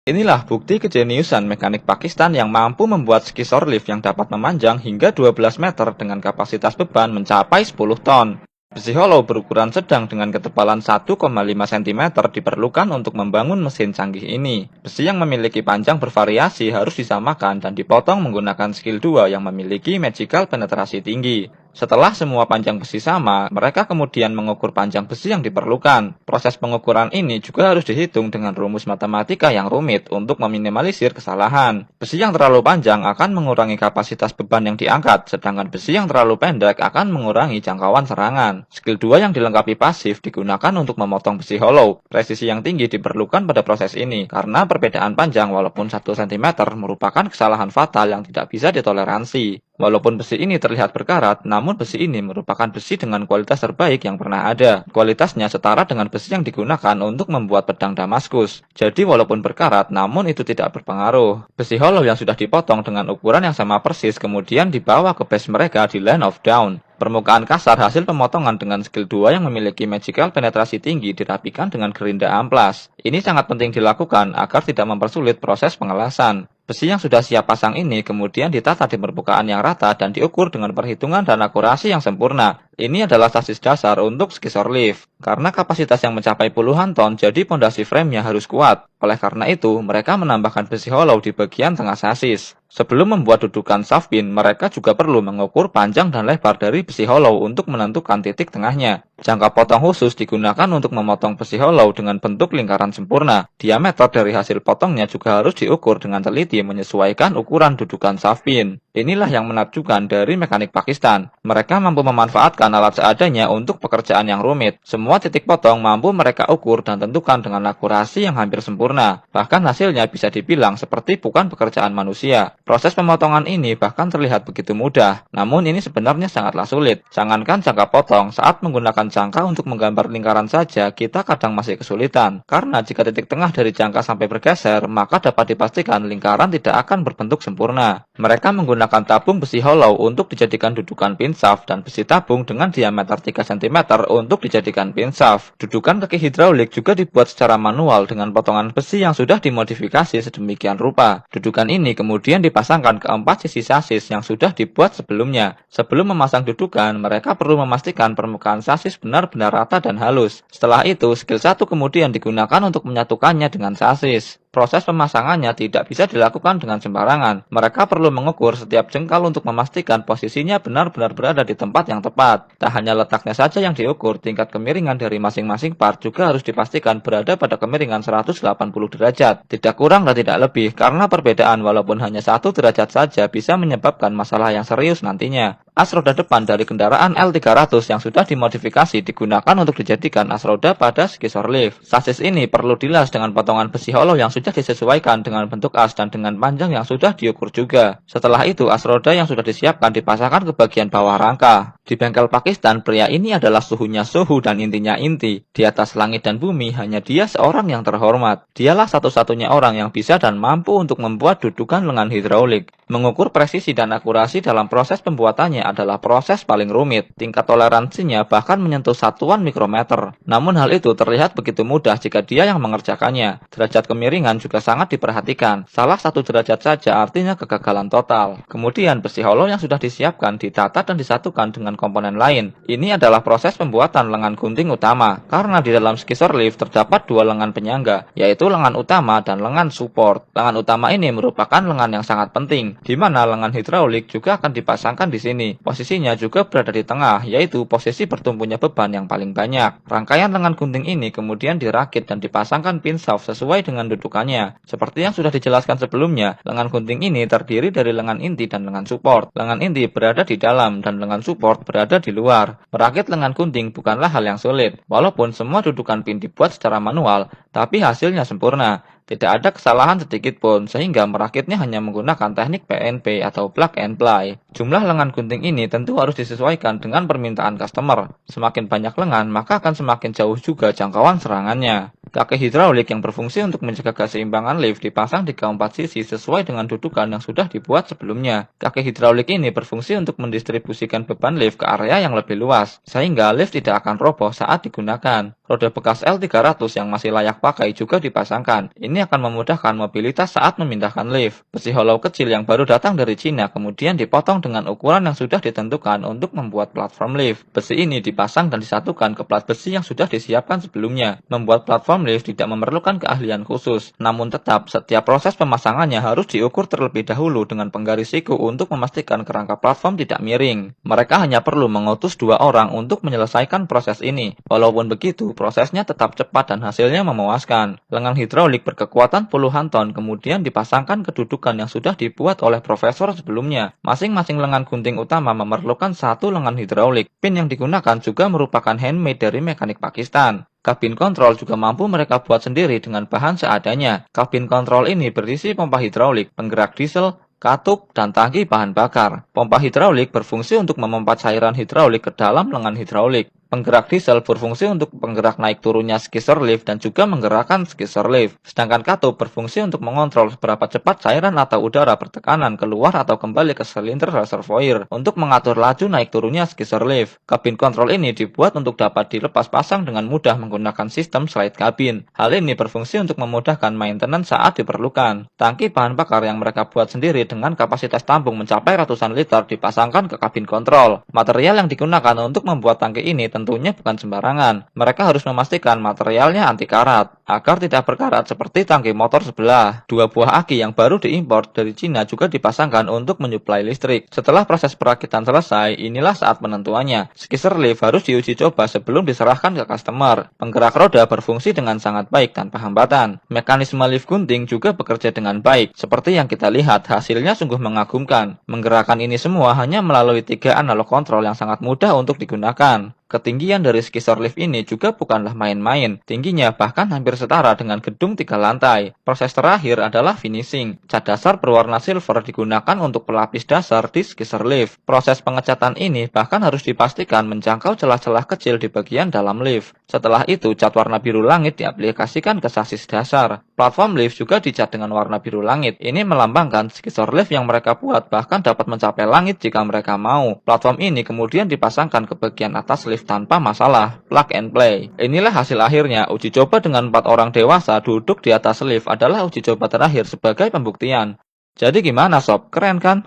Inilah bukti kejeniusan mekanik Pakistan yang mampu membuat skisor lift yang dapat memanjang hingga 12 meter dengan kapasitas beban mencapai 10 ton. Besi hollow berukuran sedang dengan ketebalan 1,5 cm diperlukan untuk membangun mesin canggih ini. Besi yang memiliki panjang bervariasi harus disamakan dan dipotong menggunakan skill 2 yang memiliki magical penetrasi tinggi. Setelah semua panjang besi sama, mereka kemudian mengukur panjang besi yang diperlukan. Proses pengukuran ini juga harus dihitung dengan rumus matematika yang rumit untuk meminimalisir kesalahan. Besi yang terlalu panjang akan mengurangi kapasitas beban yang diangkat, sedangkan besi yang terlalu pendek akan mengurangi jangkauan serangan. Skill 2 yang dilengkapi pasif digunakan untuk memotong besi hollow. Presisi yang tinggi diperlukan pada proses ini, karena perbedaan panjang walaupun 1 cm merupakan kesalahan fatal yang tidak bisa ditoleransi. Walaupun besi ini terlihat berkarat, namun besi ini merupakan besi dengan kualitas terbaik yang pernah ada. Kualitasnya setara dengan besi yang digunakan untuk membuat pedang Damaskus. Jadi walaupun berkarat, namun itu tidak berpengaruh. Besi hollow yang sudah dipotong dengan ukuran yang sama persis kemudian dibawa ke base mereka di Land of Dawn. Permukaan kasar hasil pemotongan dengan skill 2 yang memiliki magical penetrasi tinggi dirapikan dengan gerinda amplas. Ini sangat penting dilakukan agar tidak mempersulit proses pengelasan. Besi yang sudah siap pasang ini kemudian ditata di permukaan yang rata dan diukur dengan perhitungan dan akurasi yang sempurna. Ini adalah sasis dasar untuk skisor lift. Karena kapasitas yang mencapai puluhan ton, jadi pondasi frame-nya harus kuat. Oleh karena itu, mereka menambahkan besi hollow di bagian tengah sasis. Sebelum membuat dudukan shaft pin, mereka juga perlu mengukur panjang dan lebar dari besi hollow untuk menentukan titik tengahnya. Jangka potong khusus digunakan untuk memotong besi hollow dengan bentuk lingkaran sempurna. Diameter dari hasil potongnya juga harus diukur dengan teliti menyesuaikan ukuran dudukan shaft pin. Inilah yang menakjubkan dari mekanik Pakistan. Mereka mampu memanfaatkan alat seadanya untuk pekerjaan yang rumit. Semua titik potong mampu mereka ukur dan tentukan dengan akurasi yang hampir sempurna. Bahkan hasilnya bisa dibilang seperti bukan pekerjaan manusia. Proses pemotongan ini bahkan terlihat begitu mudah. Namun ini sebenarnya sangatlah sulit. Jangankan jangka potong, saat menggunakan jangka untuk menggambar lingkaran saja, kita kadang masih kesulitan. Karena jika titik tengah dari jangka sampai bergeser, maka dapat dipastikan lingkaran tidak akan berbentuk sempurna. Mereka menggunakan tabung besi hollow untuk dijadikan dudukan pin shaft dan besi tabung dengan diameter 3 cm untuk dijadikan pin shaft. Dudukan kaki hidraulik juga dibuat secara manual dengan potongan besi yang sudah dimodifikasi sedemikian rupa. Dudukan ini kemudian dipasangkan ke 4 sisi sasis yang sudah dibuat sebelumnya. Sebelum memasang dudukan, mereka perlu memastikan permukaan sasis benar-benar rata dan halus. Setelah itu, skill 1 kemudian digunakan untuk menyatukannya dengan sasis. Proses pemasangannya tidak bisa dilakukan dengan sembarangan. Mereka perlu mengukur setiap jengkal untuk memastikan posisinya benar-benar berada di tempat yang tepat. Tak hanya letaknya saja yang diukur, tingkat kemiringan dari masing-masing part juga harus dipastikan berada pada kemiringan 180 derajat. Tidak kurang dan tidak lebih, karena perbedaan walaupun hanya 1 derajat saja bisa menyebabkan masalah yang serius nantinya. As roda depan dari kendaraan L300 yang sudah dimodifikasi digunakan untuk dijadikan as roda pada skisor lift. Sasis ini perlu dilas dengan potongan besi hollow yang sudah disesuaikan dengan bentuk as dan dengan panjang yang sudah diukur juga. Setelah itu, as roda yang sudah disiapkan dipasangkan ke bagian bawah rangka. Di bengkel Pakistan, pria ini adalah suhunya suhu dan intinya inti. Di atas langit dan bumi, hanya dia seorang yang terhormat. Dialah satu-satunya orang yang bisa dan mampu untuk membuat dudukan lengan hidraulik. Mengukur presisi dan akurasi dalam proses pembuatannya adalah proses paling rumit. Tingkat toleransinya bahkan menyentuh satuan mikrometer. Namun hal itu terlihat begitu mudah jika dia yang mengerjakannya. Derajat kemiringan juga sangat diperhatikan. Salah 1 derajat saja artinya kegagalan total. Kemudian besi hollow yang sudah disiapkan ditata dan disatukan dengan komponen lain. Ini adalah proses pembuatan lengan gunting utama. Karena di dalam skisor lift terdapat 2 lengan penyangga, yaitu lengan utama dan lengan support. Lengan utama ini merupakan lengan yang sangat penting, di mana lengan hidraulik juga akan dipasangkan di sini. Posisinya juga berada di tengah, yaitu posisi bertumpunya beban yang paling banyak. Rangkaian lengan gunting ini kemudian dirakit dan dipasangkan pin shaft sesuai dengan dudukannya. Seperti yang sudah dijelaskan sebelumnya, lengan gunting ini terdiri dari lengan inti dan lengan support. Lengan inti berada di dalam dan lengan support berada di luar. Merakit lengan gunting bukanlah hal yang sulit. Walaupun semua dudukan pin dibuat secara manual, tapi hasilnya sempurna. Tidak ada kesalahan sedikit pun, sehingga merakitnya hanya menggunakan teknik PNP atau plug and play. Jumlah lengan gunting ini tentu harus disesuaikan dengan permintaan customer. Semakin banyak lengan, maka akan semakin jauh juga jangkauan serangannya. Kaki hidraulik yang berfungsi untuk menjaga keseimbangan lift dipasang di keempat sisi sesuai dengan dudukan yang sudah dibuat sebelumnya. Kaki hidraulik ini berfungsi untuk mendistribusikan beban lift ke area yang lebih luas, sehingga lift tidak akan roboh saat digunakan. Roda bekas L300 yang masih layak pakai juga dipasangkan. Ini akan memudahkan mobilitas saat memindahkan lift. Besi hollow kecil yang baru datang dari Cina kemudian dipotong dengan ukuran yang sudah ditentukan untuk membuat platform lift. Besi ini dipasang dan disatukan ke plat besi yang sudah disiapkan sebelumnya. Membuat platform lift tidak memerlukan keahlian khusus. Namun tetap, setiap proses pemasangannya harus diukur terlebih dahulu dengan penggaris siku untuk memastikan kerangka platform tidak miring. Mereka hanya perlu mengutus 2 orang untuk menyelesaikan proses ini. Walaupun begitu, prosesnya tetap cepat dan hasilnya memuaskan. Lengan hidrolik berkekuatan puluhan ton kemudian dipasangkan kedudukan yang sudah dibuat oleh profesor sebelumnya. Masing-masing lengan gunting utama memerlukan satu lengan hidrolik. Pin yang digunakan juga merupakan handmade dari mekanik Pakistan. Kabin kontrol juga mampu mereka buat sendiri dengan bahan seadanya. Kabin kontrol ini berisi pompa hidrolik, penggerak diesel, katup, dan tangki bahan bakar. Pompa hidrolik berfungsi untuk memompa cairan hidrolik ke dalam lengan hidrolik. Penggerak diesel berfungsi untuk penggerak naik turunnya skisser lift dan juga menggerakkan skisser lift. Sedangkan katup berfungsi untuk mengontrol seberapa cepat cairan atau udara bertekanan keluar atau kembali ke silinder reservoir untuk mengatur laju naik turunnya skisser lift. Kabin kontrol ini dibuat untuk dapat dilepas pasang dengan mudah menggunakan sistem slide kabin. Hal ini berfungsi untuk memudahkan maintenance saat diperlukan. Tangki bahan bakar yang mereka buat sendiri dengan kapasitas tampung mencapai ratusan liter dipasangkan ke kabin kontrol. Material yang digunakan untuk membuat tangki ini tentunya bukan sembarangan. Mereka harus memastikan materialnya anti karat, agar tidak berkarat seperti tangki motor sebelah. 2 buah aki yang baru diimpor dari Cina juga dipasangkan untuk menyuplai listrik. Setelah proses perakitan selesai, inilah saat penentuannya. Skisser lift harus diuji coba sebelum diserahkan ke customer. Penggerak roda berfungsi dengan sangat baik tanpa hambatan. Mekanisme lift gunting juga bekerja dengan baik. Seperti yang kita lihat, hasilnya sungguh mengagumkan. Menggerakkan ini semua hanya melalui 3 analog kontrol yang sangat mudah untuk digunakan. Ketinggian dari skisser lift ini juga bukanlah main-main. Tingginya bahkan hampir setara dengan gedung 3 lantai. Proses terakhir adalah finishing. Cat dasar berwarna silver digunakan untuk pelapis dasar di skisser lift. Proses pengecatan ini bahkan harus dipastikan menjangkau celah-celah kecil di bagian dalam lift. Setelah itu, cat warna biru langit diaplikasikan ke sasis dasar. Platform lift juga dicat dengan warna biru langit. Ini melambangkan skisser lift yang mereka buat bahkan dapat mencapai langit jika mereka mau. Platform ini kemudian dipasangkan ke bagian atas lift tanpa masalah, plug and play. Inilah hasil akhirnya. Uji coba dengan 4 orang dewasa duduk di atas lift adalah uji coba terakhir sebagai pembuktian. Jadi gimana sob, keren kan?